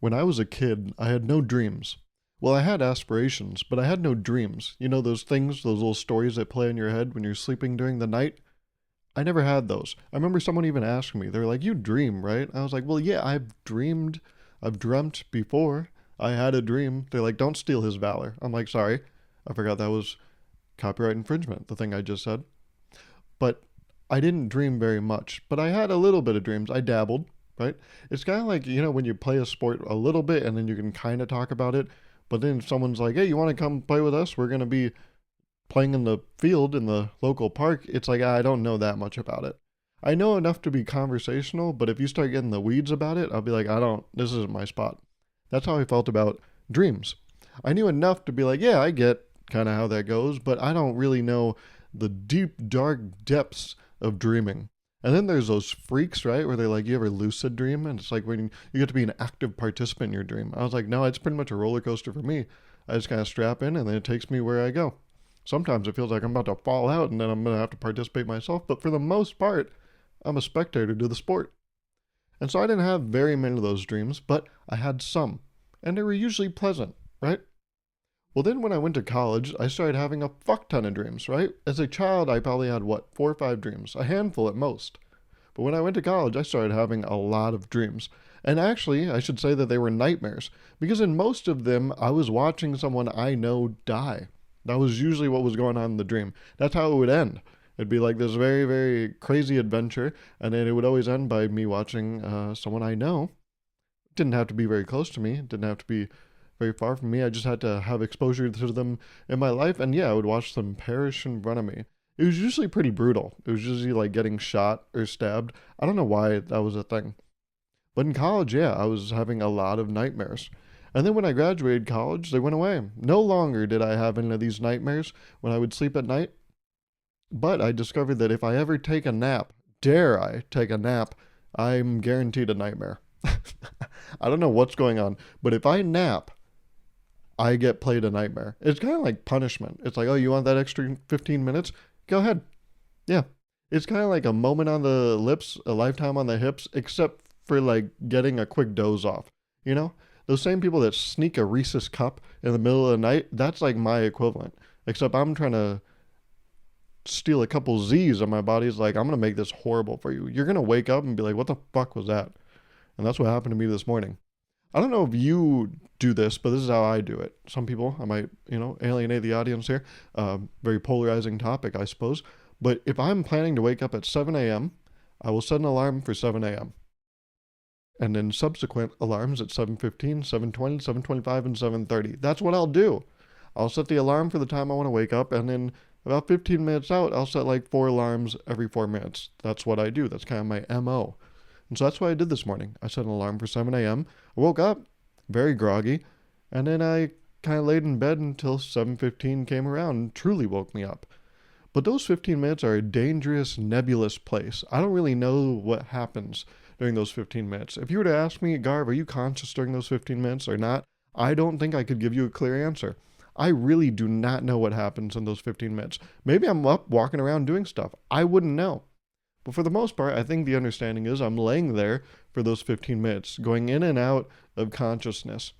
When I was a kid, I had no dreams. Well, I had aspirations, but I had no dreams. You know those things, those little stories that play in your head when you're sleeping during the night? I never had those. I remember someone even asking me, they were like, "You dream, right?" I was like, "Well, yeah, I've dreamt before. I had a dream." They're like, "Don't steal his valor." I'm like, "Sorry, I forgot that was copyright infringement, the thing I just said." But I didn't dream very much, but I had a little bit of dreams. I dabbled, right? It's kind of like, when you play a sport a little bit and then you can kind of talk about it, but then if someone's like, "Hey, you want to come play with us? We're going to be playing in the field in the local park." It's like, I don't know that much about it. I know enough to be conversational, but if you start getting the weeds about it, I'll be like, this isn't my spot. That's how I felt about dreams. I knew enough to be like, yeah, I get kind of how that goes, but I don't really know the deep, dark depths of dreaming. And then there's those freaks, right? Where they're like, "You ever lucid dream?" And it's like when you get to be an active participant in your dream. I was like, no, it's pretty much a roller coaster for me. I just kind of strap in and then it takes me where I go. Sometimes it feels like I'm about to fall out and then I'm going to have to participate myself. But for the most part, I'm a spectator to the sport. And so I didn't have very many of those dreams, but I had some. And they were usually pleasant, right? Well, then when I went to college, I started having a fuck ton of dreams, right? As a child, I probably had, 4 or 5 dreams, a handful at most. But when I went to college, I started having a lot of dreams. And actually, I should say that they were nightmares, because in most of them, I was watching someone I know die. That was usually what was going on in the dream. That's how it would end. It'd be like this very, very crazy adventure, and then it would always end by me watching someone I know. It didn't have to be very close to me. It didn't have to be very far from me. I just had to have exposure to them in my life, and yeah, I would watch them perish in front of me. It was usually pretty brutal. It was usually like getting shot or stabbed. I don't know why that was a thing. But in college, yeah, I was having a lot of nightmares. And then when I graduated college, they went away. No longer did I have any of these nightmares when I would sleep at night. But I discovered that if I ever take a nap, dare I take a nap, I'm guaranteed a nightmare. I don't know what's going on, but if I nap, I get played a nightmare. It's kind of like punishment. It's like, "Oh, you want that extra 15 minutes? Go ahead." Yeah. It's kind of like a moment on the lips, a lifetime on the hips, except for like getting a quick doze off. You know? Those same people that sneak a Reese's cup in the middle of the night, that's like my equivalent. Except I'm trying to steal a couple Z's and my body's like, "I'm going to make this horrible for you." You're going to wake up and be like, "What the fuck was that?" And that's what happened to me this morning. I don't know if you do this, but this is how I do it. Some people, I might, alienate the audience here. Very polarizing topic, I suppose. But if I'm planning to wake up at 7 a.m., I will set an alarm for 7 a.m. And then subsequent alarms at 7:15, 7:20, 7:25, and 7:30. That's what I'll do. I'll set the alarm for the time I want to wake up, and then about 15 minutes out, I'll set like 4 alarms every 4 minutes. That's what I do. That's kind of my MO. And so that's what I did this morning. I set an alarm for 7 a.m. I woke up very groggy, and then I kind of laid in bed until 7:15 came around and truly woke me up. But those 15 minutes are a dangerous, nebulous place. I don't really know what happens during those 15 minutes. If you were to ask me, "Garv, are you conscious during those 15 minutes or not?" I don't think I could give you a clear answer. I really do not know what happens in those 15 minutes. Maybe I'm up walking around doing stuff. I wouldn't know. But for the most part, I think the understanding is I'm laying there for those 15 minutes, going in and out of consciousness.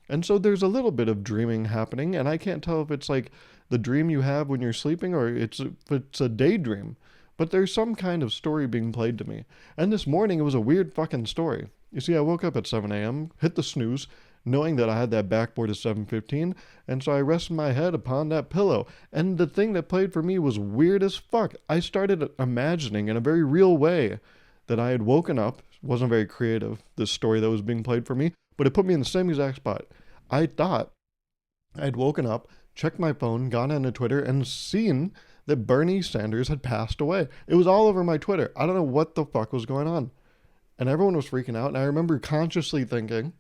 And so there's a little bit of dreaming happening, and I can't tell if it's like the dream you have when you're sleeping or if it's a daydream. But there's some kind of story being played to me. And this morning it was a weird fucking story. You see, I woke up at 7 a.m., hit the snooze, knowing that I had that backboard at 7:15, and so I rested my head upon that pillow. And the thing that played for me was weird as fuck. I started imagining in a very real way that I had woken up. It wasn't very creative, this story that was being played for me, but it put me in the same exact spot. I thought I had woken up, checked my phone, gone onto Twitter, and seen that Bernie Sanders had passed away. It was all over my Twitter. I don't know what the fuck was going on. And everyone was freaking out. And I remember consciously thinking,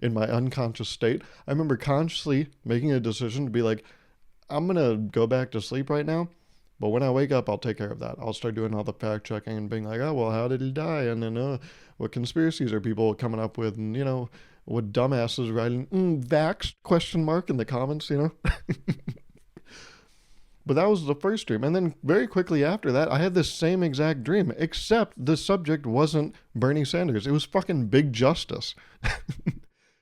in my unconscious state, I remember consciously making a decision to be like, "I'm going to go back to sleep right now. But when I wake up, I'll take care of that. I'll start doing all the fact checking and being like, oh, well, how did he die? And then what conspiracies are people coming up with? And, what dumbasses writing, vax, question mark in the comments, But that was the first dream. And then very quickly after that, I had this same exact dream, except the subject wasn't Bernie Sanders. It was fucking Big Justice.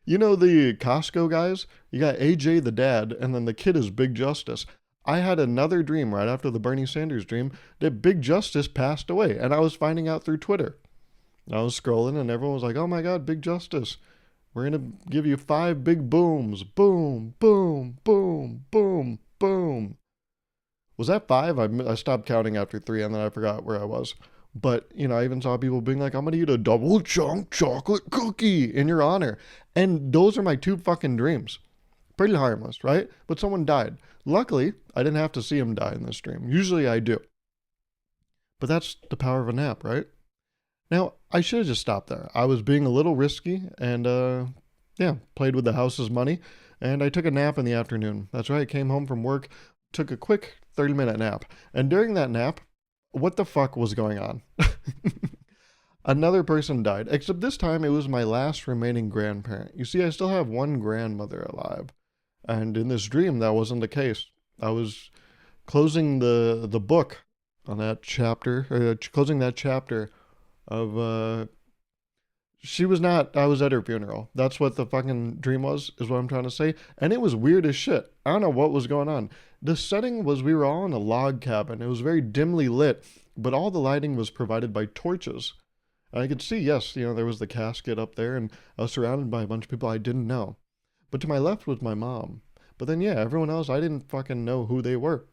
You know the Costco guys? You got AJ the dad, and then the kid is Big Justice. I had another dream right after the Bernie Sanders dream that Big Justice passed away, and I was finding out through Twitter. I was scrolling, and everyone was like, oh my god, Big Justice. We're going to give you 5 big booms. Boom, boom, boom, boom, boom. Was that 5? I stopped counting after 3, and then I forgot where I was. But, you know, I even saw people being like, I'm going to eat a double chunk chocolate cookie in your honor. And those are my 2 fucking dreams. Pretty harmless, right? But someone died. Luckily, I didn't have to see him die in this dream. Usually I do. But that's the power of a nap, right? Now, I should have just stopped there. I was being a little risky and, played with the house's money. And I took a nap in the afternoon. That's right, came home from work, took a quick 30-minute nap. And during that nap, what the fuck was going on? Another person died, except this time it was my last remaining grandparent. You see, I still have one grandmother alive. And in this dream, that wasn't the case. I was closing the book on that chapter, closing that chapter of, she was not, I was at her funeral. That's what the fucking dream was, is what I'm trying to say. And it was weird as shit. I don't know what was going on. The setting was we were all in a log cabin. It was very dimly lit, but all the lighting was provided by torches. I could see, yes, you know, there was the casket up there, and I was surrounded by a bunch of people I didn't know. But to my left was my mom. But then, yeah, everyone else, I didn't fucking know who they were.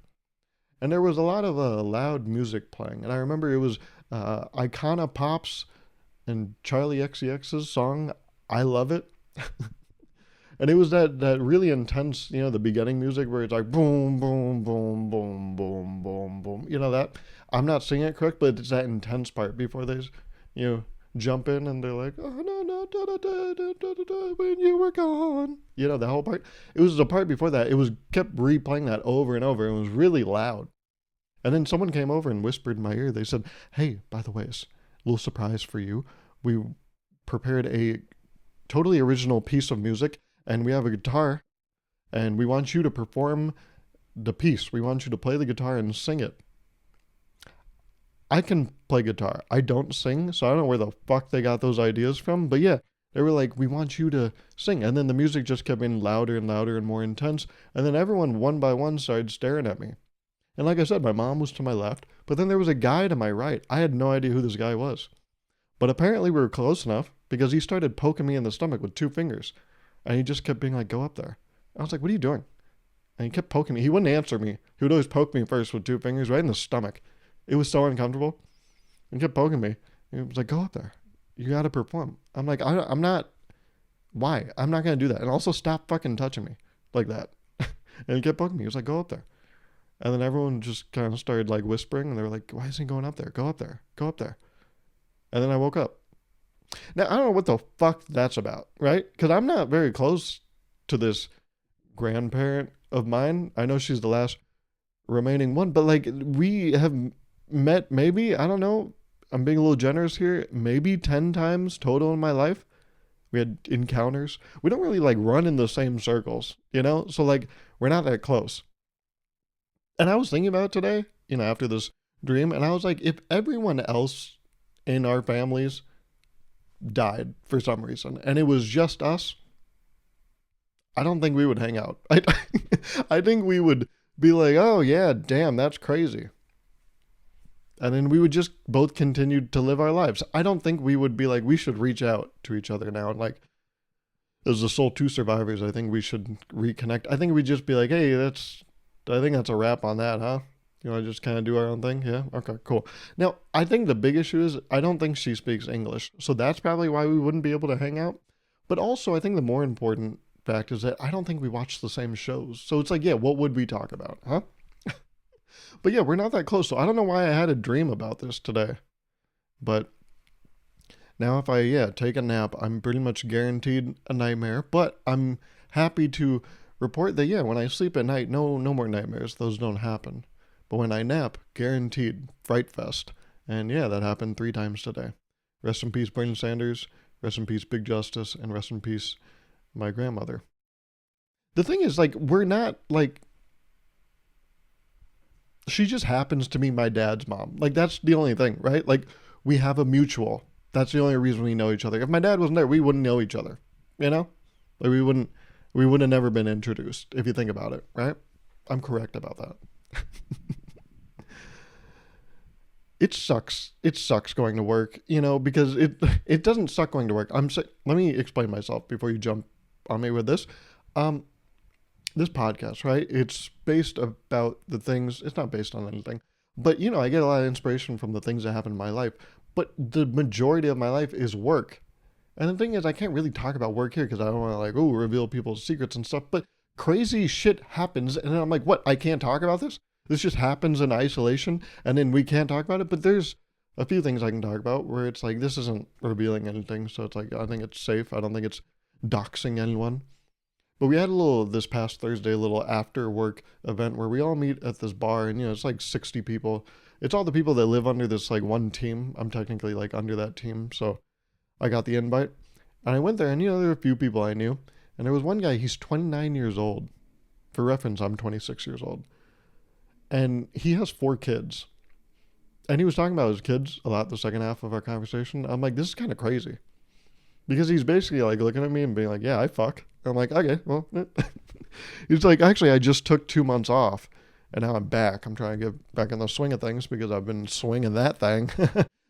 And there was a lot of loud music playing. And I remember it was Icona Pop's and Charlie XCX's song, I Love It. And it was that really intense, you know, the beginning music where it's like boom, boom, boom, boom, boom, boom, boom. You know that? I'm not singing it correct, but it's that intense part before they, you know, jump in and they're like, oh, no, no, da, da, da, da, da, da, da, when you were gone. You know, the whole part. It was the part before that. It was kept replaying that over and over. It was really loud. And then someone came over and whispered in my ear. They said, hey, by the way, it's a little surprise for you. We prepared a totally original piece of music, and we have a guitar, and we want you to perform the piece. We want you to play the guitar and sing it. I can play guitar. I don't sing, so I don't know where the fuck they got those ideas from. But yeah, they were like, we want you to sing. And then the music just kept getting louder and louder and more intense. And then everyone, one by one, started staring at me. And like I said, my mom was to my left, but then there was a guy to my right. I had no idea who this guy was. But apparently we were close enough because he started poking me in the stomach with 2 fingers. And he just kept being like, go up there. I was like, what are you doing? And he kept poking me. He wouldn't answer me. He would always poke me first with 2 fingers right in the stomach. It was so uncomfortable. He kept poking me. He was like, go up there. You got to perform. I'm like, I'm not. Why? I'm not going to do that. And also stop fucking touching me like that. And he kept poking me. He was like, go up there. And then everyone just kind of started like whispering. And they were like, why is he going up there? Go up there. Go up there. And then I woke up. Now, I don't know what the fuck that's about, right? Because I'm not very close to this grandparent of mine. I know she's the last remaining one. But like, we have met maybe, I don't know, I'm being a little generous here, maybe 10 times total in my life. We had encounters. We don't really like run in the same circles, you know? So like, we're not that close. And I was thinking about it today, you know, after this dream, and I was like, if everyone else in our families died for some reason, and it was just us, I don't think we would hang out. I think we would be like, oh yeah, damn, that's crazy. And then we would just both continue to live our lives. I don't think we would be like, we should reach out to each other now. And like, as the sole 2 survivors, I think we should reconnect. I think we'd just be like, hey, I think that's a wrap on that, huh? You want to just kind of do our own thing? Yeah? Okay, cool. Now, I think the big issue is I don't think she speaks English. So that's probably why we wouldn't be able to hang out. But also, I think the more important fact is that I don't think we watch the same shows. So it's like, yeah, what would we talk about, huh? But yeah, we're not that close. So I don't know why I had a dream about this today. But now if I, take a nap, I'm pretty much guaranteed a nightmare. But I'm happy to report that, when I sleep at night, no more nightmares. Those don't happen. But when I nap, guaranteed, fright fest. And yeah, that happened 3 times today. Rest in peace, Bernie Sanders. Rest in peace, Big Justice. And rest in peace, my grandmother. The thing is, like, we're not, like, she just happens to be my dad's mom. Like, that's the only thing, right? Like, we have a mutual. That's the only reason we know each other. If my dad wasn't there, we wouldn't know each other. You know? Like, we would have never been introduced, if you think about it, right? I'm correct about that. It sucks. It sucks going to work, because it doesn't suck going to work. Let me explain myself before you jump on me with this. This podcast, right? It's based about the things. It's not based on anything, but I get a lot of inspiration from the things that happen in my life. But the majority of my life is work. And the thing is, I can't really talk about work here because I don't want to reveal people's secrets and stuff. But crazy shit happens, and then I'm like, what? I can't talk about this? This just happens in isolation, and then we can't talk about it. But there's a few things I can talk about where it's like, this isn't revealing anything. So it's like, I think it's safe. I don't think it's doxing anyone. But we had this past Thursday, a little after work event where we all meet at this bar, and it's like 60 people. It's all the people that live under this like one team. I'm technically like under that team. So I got the invite, and I went there, and there were a few people I knew. And there was one guy, he's 29 years old. For reference, I'm 26 years old. And he has 4 kids. And he was talking about his kids a lot the second half of our conversation. I'm like, this is kind of crazy. Because he's basically like looking at me and being like, yeah, I fuck. I'm like, okay, well. He's like, actually, I just took 2 months off. And now I'm back. I'm trying to get back in the swing of things because I've been swinging that thing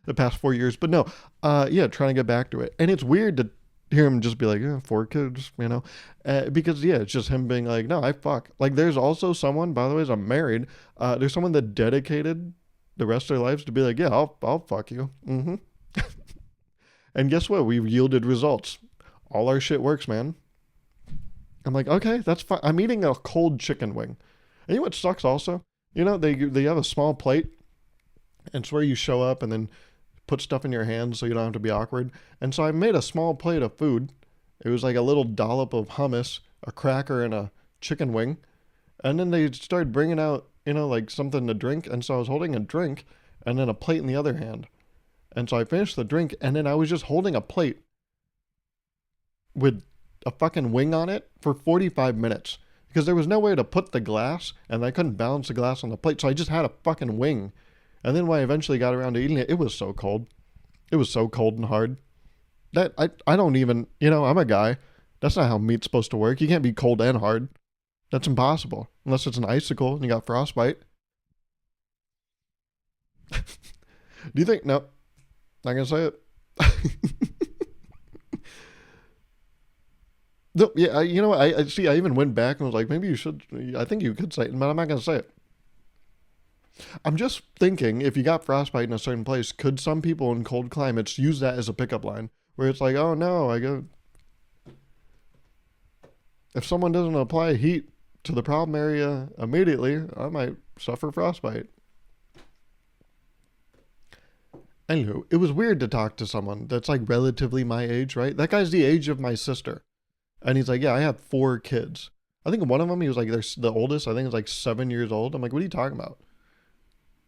the past 4 years. But no, trying to get back to it. And it's weird to hear him just be like, yeah, 4 kids, because it's just him being like, no, I fuck. Like, there's also someone, by the way, as I'm married, there's someone that dedicated the rest of their lives to be like, yeah, I'll fuck you. Mm-hmm. And guess what? We've yielded results. All our shit works, man. I'm like, okay, that's fine. I'm eating a cold chicken wing. And you know what sucks also? They have a small plate, and it's where you show up and then put stuff in your hands so you don't have to be awkward. And so I made a small plate of food. It was like a little dollop of hummus, a cracker, and a chicken wing. And then they started bringing out, like something to drink. And so I was holding a drink and then a plate in the other hand. And so I finished the drink, and then I was just holding a plate with a fucking wing on it for 45 minutes. Because there was no way to put the glass, and I couldn't balance the glass on the plate. So I just had a fucking wing. And then when I eventually got around to eating it, it was so cold. It was so cold and hard. That I don't even, I'm a guy. That's not how meat's supposed to work. You can't be cold and hard. That's impossible. Unless it's an icicle and you got frostbite. Do you think, no, not going to say it. No, yeah, I see, I even went back and was like, maybe you should, I think you could say it, but I'm not going to say it. I'm just thinking, if you got frostbite in a certain place, could some people in cold climates use that as a pickup line? Where it's like, oh no, if someone doesn't apply heat to the problem area immediately, I might suffer frostbite. Anywho, it was weird to talk to someone that's like relatively my age, right? That guy's the age of my sister. And he's like, yeah, I have 4 kids. I think one of them, he was like, the oldest, I think is like 7 years old. I'm like, what are you talking about?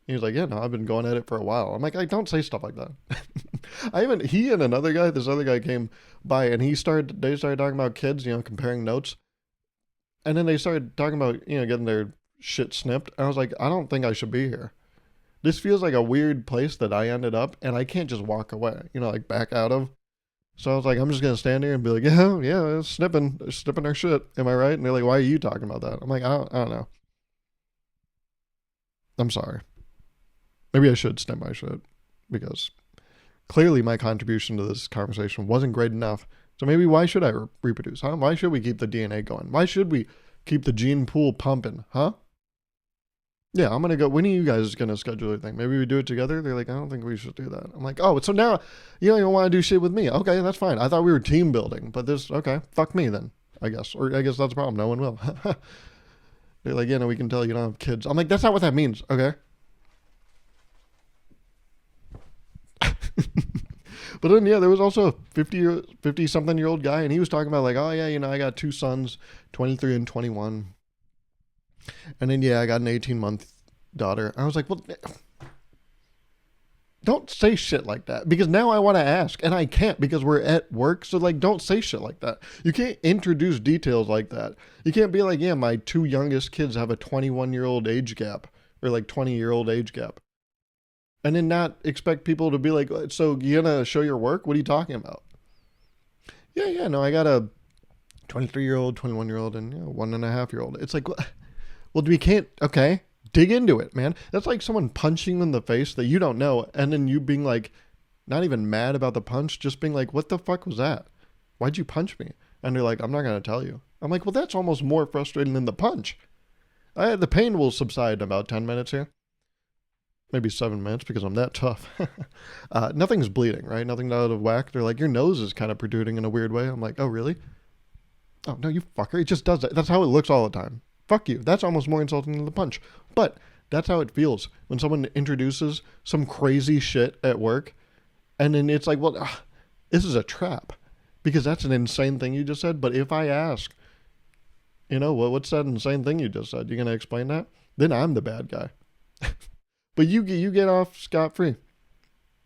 He was like, yeah, no, I've been going at it for a while. I'm like, I don't say stuff like that. He and this other guy came by, and they started talking about kids, comparing notes. And then they started talking about, getting their shit snipped. And I was like, I don't think I should be here. This feels like a weird place that I ended up, and I can't just walk away, like back out of. So I was like, I'm just going to stand here and be like, yeah, snipping our shit. Am I right? And they're like, why are you talking about that? I'm like, I don't know. I'm sorry. Maybe I should snip my shit, because clearly my contribution to this conversation wasn't great enough. So maybe why should I reproduce, huh? Why should we keep the DNA going? Why should we keep the gene pool pumping, huh? Yeah, I'm going to go. When are you guys going to schedule your thing? Maybe we do it together? They're like, I don't think we should do that. I'm like, oh, so now you don't even want to do shit with me. Okay, that's fine. I thought we were team building, but okay, fuck me then, I guess. Or I guess that's the problem. No one will. They're like, we can tell you don't have kids. I'm like, that's not what that means. Okay. But then, there was also a 50-something-year-old guy, and he was talking about like, oh, yeah, I got 2 sons, 23 and 21. And then, I got an 18-month daughter. I was like, well, don't say shit like that, because now I want to ask, and I can't because we're at work. So, like, don't say shit like that. You can't introduce details like that. You can't be like, yeah, my 2 youngest kids have a 21-year-old age gap. or like 20-year-old age gap. And then not expect people to be like, so you gonna show your work? What are you talking about? Yeah, no, I got a 23-year-old, 21-year-old, and 1.5-year-old. It's like, well, we can't, okay, dig into it, man. That's like someone punching you in the face that you don't know, and then you being like, not even mad about the punch, just being like, what the fuck was that? Why'd you punch me? And they're like, I'm not going to tell you. I'm like, well, that's almost more frustrating than the punch. The pain will subside in about 10 minutes here. Maybe 7 minutes because I'm that tough. Nothing's bleeding, right? Nothing's out of whack. They're like, your nose is kind of protruding in a weird way. I'm like, oh, really? Oh, no, you fucker. It just does that. That's how it looks all the time. Fuck you. That's almost more insulting than the punch. But that's how it feels when someone introduces some crazy shit at work. And then it's like, well, this is a trap. Because that's an insane thing you just said. But if I ask, what's that insane thing you just said? You going to explain that? Then I'm the bad guy. But you get off scot-free.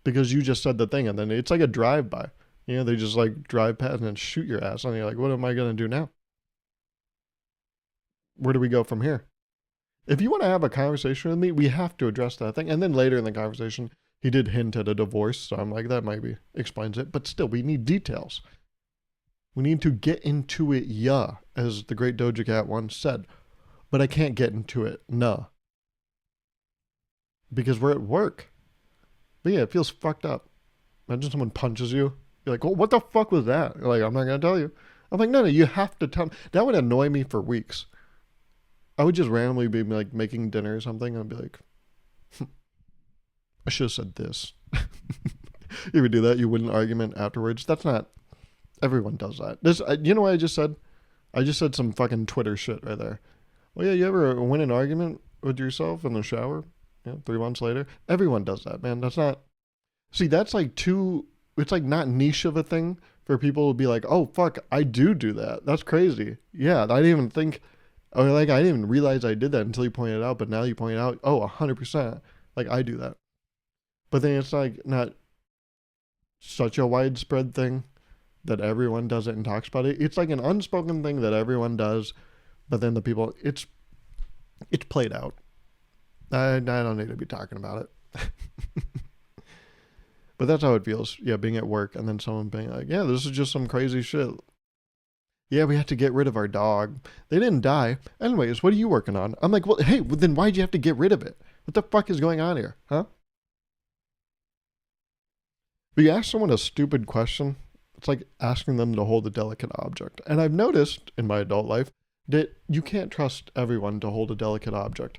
Because you just said the thing. And then it's like a drive-by. They just like drive past and then shoot your ass. And you're like, what am I going to do now? Where do we go from here? If you want to have a conversation with me, we have to address that thing. And then later in the conversation, he did hint at a divorce. So I'm like, that maybe explains it. But still, we need details. We need to get into it, as the great Doja Cat once said. But I can't get into it, because we're at work. But yeah, it feels fucked up. Imagine someone punches you. You're like, well, what the fuck was that? You're like, I'm not going to tell you. I'm like, no, you have to tell me. That would annoy me for weeks. I would just randomly be like making dinner or something. And I'd be like, I should have said this. You would do that. You win an argument afterwards. That's not, everyone does that. You know what I just said? I just said some fucking Twitter shit right there. Well, yeah, you ever win an argument with yourself in the shower? 3 months later? Everyone does that, man. That's not, see, that's like it's like not niche of a thing for people to be like, oh, fuck, I do that. That's crazy. Yeah, I didn't even think, or like, I didn't even realize I did that until you pointed it out, but now you point out, oh, 100%. Like, I do that. But then it's like not such a widespread thing that everyone does it and talks about it. It's like an unspoken thing that everyone does, but then the people, it's played out. I don't need to be talking about it. But that's how it feels. Yeah, being at work and then someone being like, yeah, this is just some crazy shit. Yeah, we had to get rid of our dog. They didn't die. Anyways, what are you working on? I'm like, well, hey, then why'd you have to get rid of it? What the fuck is going on here? Huh? But you ask someone a stupid question, it's like asking them to hold a delicate object. And I've noticed in my adult life that you can't trust everyone to hold a delicate object.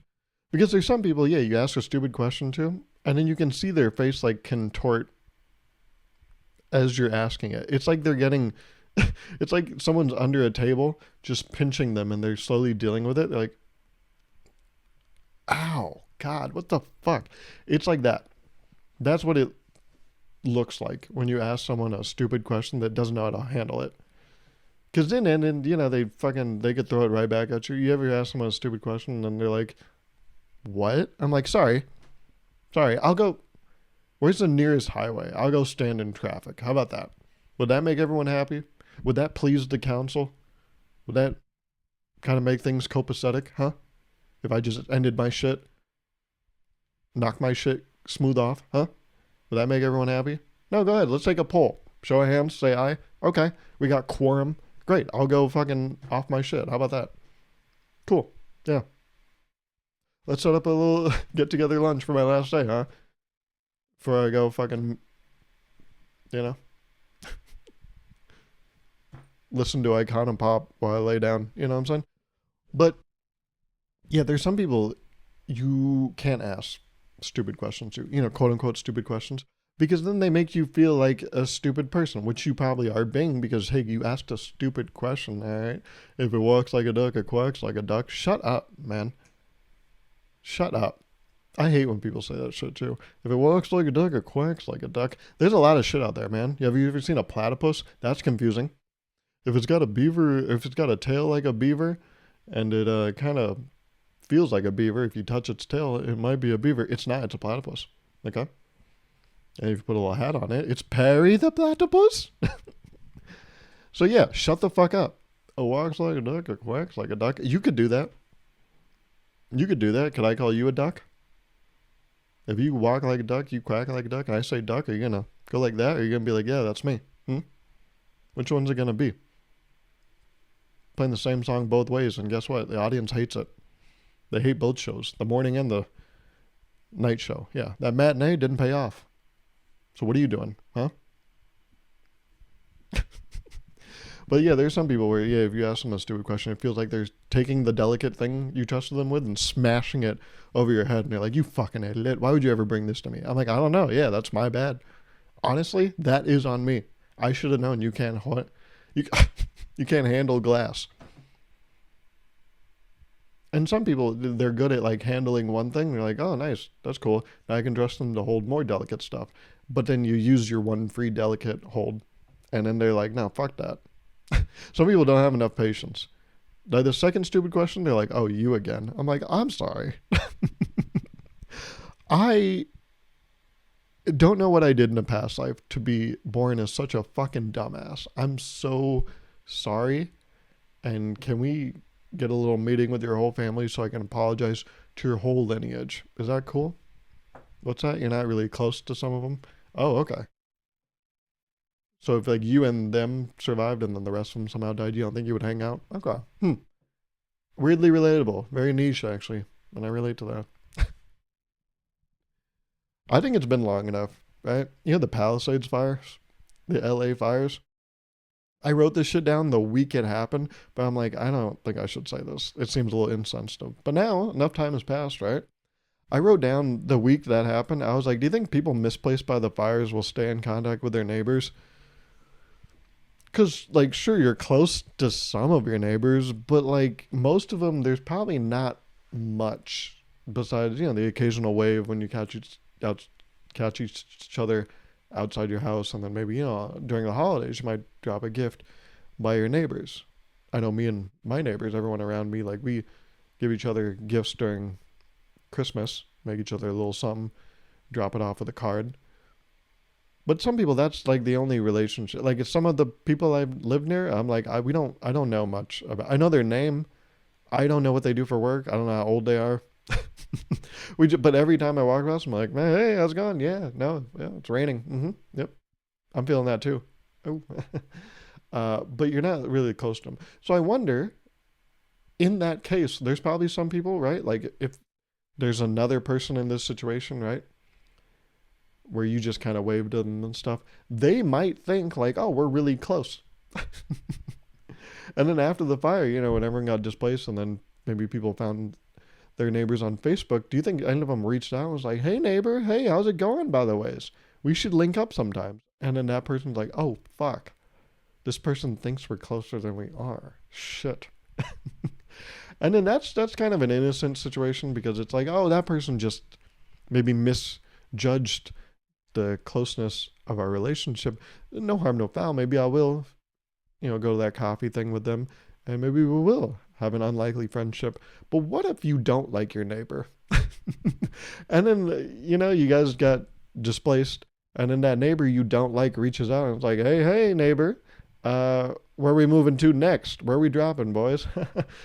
Because there's some people, yeah, you ask a stupid question to, and then you can see their face like contort as you're asking it. It's like they're getting, it's like someone's under a table just pinching them and they're slowly dealing with it. They're like, ow, God, what the fuck? It's like that. That's what it looks like when you ask someone a stupid question that doesn't know how to handle it. Because then, they could throw it right back at you. You ever ask someone a stupid question and then they're like, what? I'm like, sorry, I'll go, where's the nearest highway? I'll go stand in traffic. How about that? Would that make everyone happy? Would that please the council? Would that kind of make things copacetic, huh? If I just ended my shit, knock my shit smooth off, huh? Would that make everyone happy? No, go ahead. Let's take a poll. Show of hands, say aye. Okay, we got quorum. Great, I'll go fucking off my shit. How about that? Cool, yeah. Let's set up a little get-together lunch for my last day, huh? Before I go fucking, listen to Icon and Pop while I lay down. You know what I'm saying? But, yeah, there's some people you can't ask stupid questions to, quote-unquote stupid questions, because then they make you feel like a stupid person, which you probably are being because, hey, you asked a stupid question, all right? If it walks like a duck, it quacks like a duck. Shut up, man. Shut up. I hate when people say that shit too. If it walks like a duck, it quacks like a duck. There's a lot of shit out there, man. Have you ever seen a platypus? That's confusing. If it's got a tail like a beaver, and it kind of feels like a beaver, if you touch its tail, it might be a beaver. It's not. It's a platypus. Okay? And if you put a little hat on it, it's Perry the platypus. So yeah, shut the fuck up. It walks like a duck, it quacks like a duck. You could do that. Could I call you a duck? If you walk like a duck, you quack like a duck, and I say duck, are you gonna go like that? Or are you gonna be like, yeah, that's me? Hmm? Which one's it gonna be? Playing the same song both ways, and guess what? The audience hates it. They hate both shows, the morning and the night show. Yeah, that matinee didn't pay off. So what are you doing, huh? But yeah, there's some people where, yeah, if you ask them a stupid question, it feels like they're taking the delicate thing you trusted them with and smashing it over your head. And they're like, you fucking idiot. Why would you ever bring this to me? I'm like, I don't know. Yeah, that's my bad. Honestly, that is on me. I should have known you can't, you, you can't handle glass. And some people, they're good at like handling one thing. They're like, oh, nice. That's cool. Now I can trust them to hold more delicate stuff. But then you use your one free delicate hold. And then they're like, no, fuck that. Some people don't have enough patience. By the second stupid question, they're like, oh, you again. I'm like, I'm sorry. I don't know what I did in a past life to be born as such a fucking dumbass. I'm so sorry. And can we get a little meeting with your whole family so I can apologize to your whole lineage? Is that cool? What's that? You're not really close to some of them? Oh, okay. So if like you and them survived and then the rest of them somehow died, you don't think you would hang out? Okay. Weirdly relatable. Very niche, actually. And I relate to that. I think it's been long enough, right? You know the Palisades fires? The LA fires? I wrote this shit down the week it happened, but I'm like, I don't think I should say this. It seems a little insensitive. But now, enough time has passed, right? I wrote down the week that happened. I was like, do you think people misplaced by the fires will stay in contact with their neighbors? Because, like, sure, you're close to some of your neighbors, but, like, most of them, there's probably not much besides, the occasional wave when you catch each other outside your house, and then maybe, during the holidays, you might drop a gift by your neighbors. I know me and my neighbors, everyone around me, like, we give each other gifts during Christmas, make each other a little something, drop it off with a card. But some people, that's like the only relationship. Like, if some of the people I've lived near, I'm like, I don't know much about. I know their name. I don't know what they do for work. I don't know how old they are. But every time I walk past, I'm like, man, hey, how's it going? Yeah, no, yeah, it's raining. Yep, I'm feeling that too. Oh, but you're not really close to them. So I wonder, in that case, there's probably some people, right? Like, if there's another person in this situation, right? Where you just kind of waved at them and stuff, they might think like, oh, we're really close. And then after the fire, when everyone got displaced and then maybe people found their neighbors on Facebook, do you think any of them reached out and was like, hey, neighbor, hey, how's it going, by the ways? We should link up sometimes. And then that person's like, oh, fuck. This person thinks we're closer than we are. Shit. And then that's kind of an innocent situation because it's like, oh, that person just maybe misjudged the closeness of our relationship. No harm, no foul. Maybe I will, go to that coffee thing with them, and maybe we will have an unlikely friendship. But what if you don't like your neighbor? And then, you guys got displaced, and then that neighbor you don't like reaches out and it's like, hey, neighbor, where are we moving to next? Where are we dropping, boys?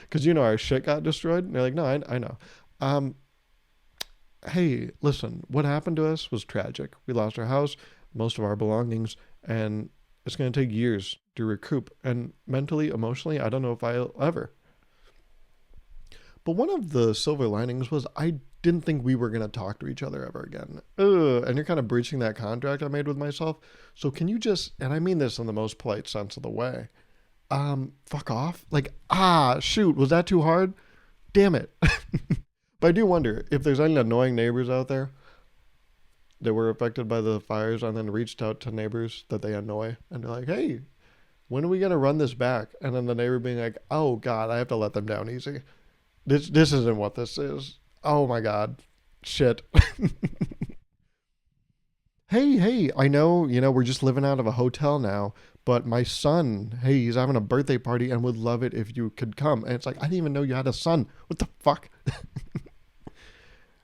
Because, our shit got destroyed. And they're like, no, I know. Hey, listen, what happened to us was tragic. We lost our house, most of our belongings, and it's going to take years to recoup. And mentally, emotionally, I don't know if I'll ever. But one of the silver linings was I didn't think we were going to talk to each other ever again. Ugh, and you're kind of breaching that contract I made with myself. So can you just, and I mean this in the most polite sense of the way, fuck off? Like, shoot, was that too hard? Damn it. But I do wonder if there's any annoying neighbors out there that were affected by the fires and then reached out to neighbors that they annoy. And they're like, hey, when are we going to run this back? And then the neighbor being like, oh, God, I have to let them down easy. This isn't what this is. Oh, my God. Shit. Hey, I know, we're just living out of a hotel now, but my son, hey, he's having a birthday party and would love it if you could come. And it's like, I didn't even know you had a son. What the fuck?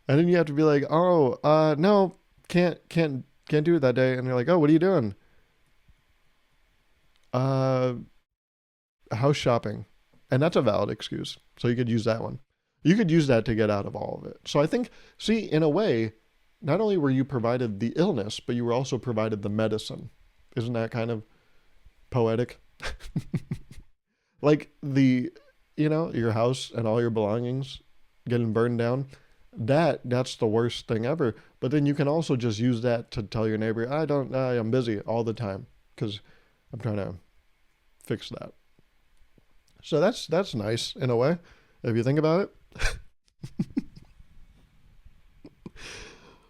And then you have to be like, oh, no, can't do it that day. And you're like, oh, what are you doing? House shopping. And that's a valid excuse. So you could use that one. You could use that to get out of all of it. So I think, see, in a way, not only were you provided the illness, but you were also provided the medicine. Isn't that kind of poetic? Like your house and all your belongings getting burned down. That's the worst thing ever. But then you can also just use that to tell your neighbor, I'm busy all the time because I'm trying to fix that. So that's nice in a way, if you think about it.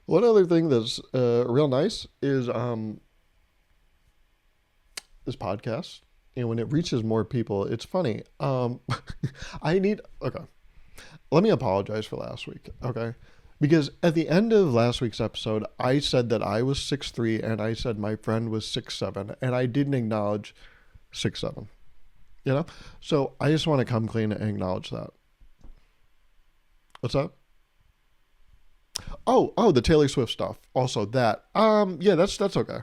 One other thing that's real nice is this podcast. When it reaches more people, it's funny. Okay. Let me apologize for last week, okay? Because at the end of last week's episode, I said that I was 6'3" and I said my friend was 6'7", and I didn't acknowledge 6'7". So I just want to come clean and acknowledge that. What's up? Oh, the Taylor Swift stuff. Also that. Yeah, that's okay.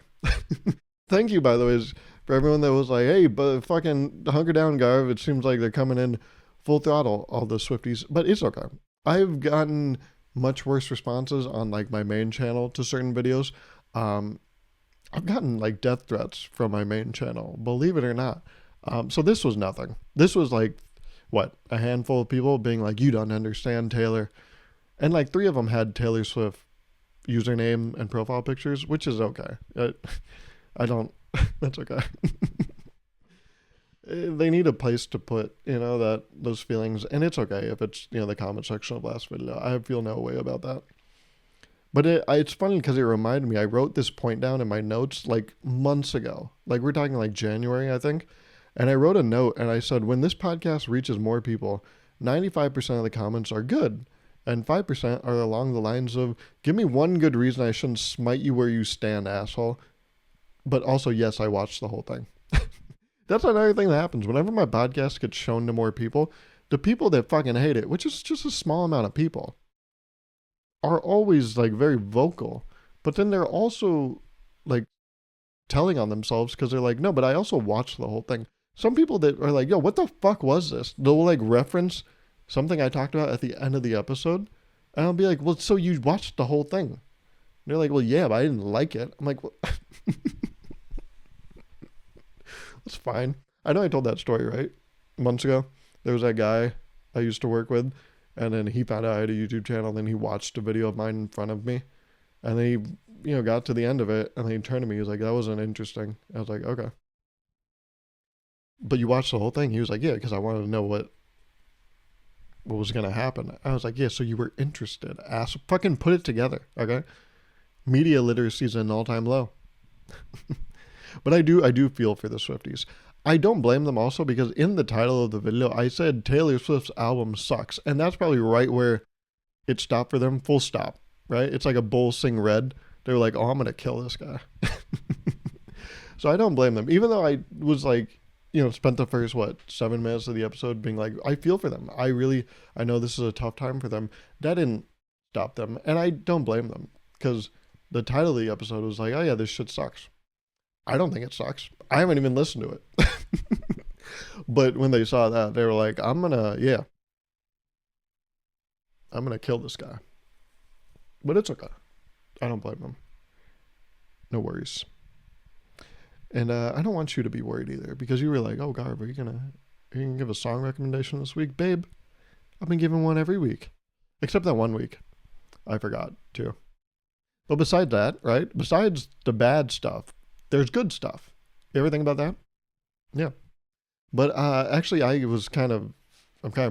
Thank you, by the way, for everyone that was like, hey, but fucking hunker down, Garv. It seems like they're coming in full throttle, all the Swifties. But it's okay. I've gotten much worse responses on like my main channel to certain videos. I've gotten like death threats from my main channel, believe it or not. So this was nothing. This was like, what, a handful of people being like, you don't understand Taylor. And like 3 of them had Taylor Swift username and profile pictures, which is okay. I don't, that's okay. They need a place to put, those feelings. And it's okay if it's, the comment section of last video. I feel no way about that. But it's funny because it reminded me, I wrote this point down in my notes like months ago. Like we're talking like January, I think. And I wrote a note and I said, when this podcast reaches more people, 95% of the comments are good. And 5% are along the lines of, give me one good reason I shouldn't smite you where you stand, asshole. But also, yes, I watched the whole thing. That's another thing that happens. Whenever my podcast gets shown to more people, the people that fucking hate it, which is just a small amount of people, are always like very vocal. But then they're also like telling on themselves because they're like, no, but I also watched the whole thing. Some people that are like, yo, what the fuck was this? They'll like reference something I talked about at the end of the episode. And I'll be like, well, so you watched the whole thing. And they're like, well, yeah, but I didn't like it. I'm like, well, that's fine. I know I told that story, right? Months ago. There was that guy I used to work with. And then he found out I had a YouTube channel. And then he watched a video of mine in front of me. And then he, got to the end of it. And then he turned to me. He was like, that wasn't interesting. I was like, okay. But you watched the whole thing? He was like, yeah, because I wanted to know what was going to happen. I was like, yeah, so you were interested. Fucking put it together, okay? Media literacy is an all-time low. But I do feel for the Swifties. I don't blame them also because in the title of the video, I said Taylor Swift's album sucks. And that's probably right where it stopped for them. Full stop, right? It's like a bull sing red. They were like, oh, I'm going to kill this guy. So I don't blame them. Even though I was like, spent the first, 7 minutes of the episode being like, I feel for them. I know this is a tough time for them. That didn't stop them. And I don't blame them because the title of the episode was like, oh yeah, this shit sucks. I don't think it sucks. I haven't even listened to it. But when they saw that, they were like, I'm going to kill this guy. But it's okay. I don't blame them. No worries. And I don't want you to be worried either because you were like, oh, Garv, are you gonna give a song recommendation this week? Babe, I've been giving one every week. Except that one week. I forgot to. But besides that, right? Besides the bad stuff, there's good stuff. You ever think about that? Yeah. But actually, I'm kind of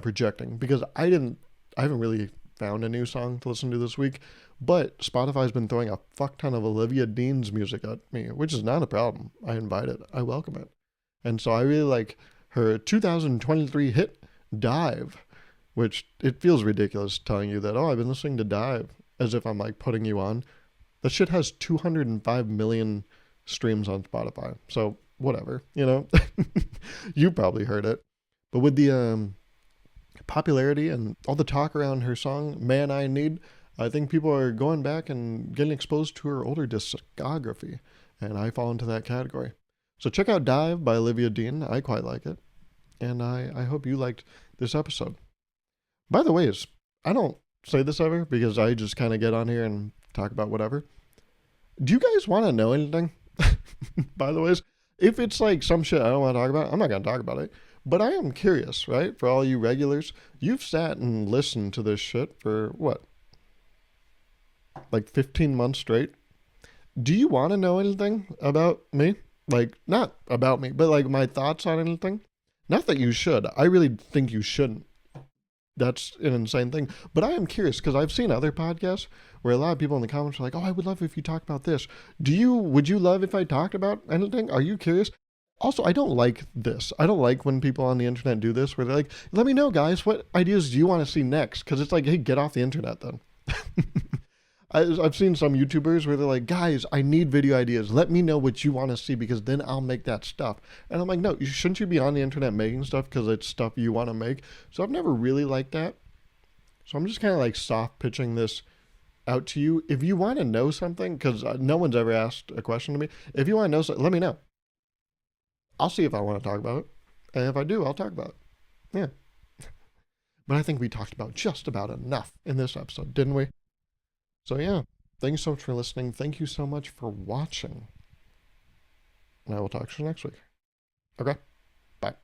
projecting because I haven't really found a new song to listen to this week. But Spotify's been throwing a fuck ton of Olivia Dean's music at me, which is not a problem. I invite it. I welcome it. And so I really like her 2023 hit, Dive, which it feels ridiculous telling you that, oh, I've been listening to Dive, as if I'm like putting you on. That shit has 205 million streams on Spotify. So whatever, you probably heard it. But with the popularity and all the talk around her song, Man I Need, I think people are going back and getting exposed to her older discography, and I fall into that category. So check out Dive by Olivia Dean. I quite like it, and I hope you liked this episode. By the way, I don't say this ever because I just kind of get on here and talk about whatever. Do you guys want to know anything? By the way, if it's like some shit I don't want to talk about, I'm not going to talk about it. But I am curious, right? For all you regulars, you've sat and listened to this shit for what? Like 15 months straight? Do you want to know anything about me? Like, not about me, but like my thoughts on anything? Not that you should. I really think you shouldn't. That's an insane thing. But I am curious because I've seen other podcasts where a lot of people in the comments are like, "Oh, I would love if you talked about this." Would you love if I talked about anything? Are you curious? Also, I don't like this. I don't like when people on the internet do this where they're like, "Let me know, guys, what ideas do you want to see next?" Because it's like, hey, get off the internet then. I've seen some YouTubers where they're like, guys, I need video ideas. Let me know what you want to see because then I'll make that stuff. And I'm like, no, shouldn't you be on the internet making stuff because it's stuff you want to make? So I've never really liked that. So I'm just kind of like soft pitching this out to you. If you want to know something, because no one's ever asked a question to me, if you want to know something, let me know. I'll see if I want to talk about it. And if I do, I'll talk about it. Yeah. But I think we talked about just about enough in this episode, didn't we? So yeah, thank you so much for listening. Thank you so much for watching. And I will talk to you next week. Okay?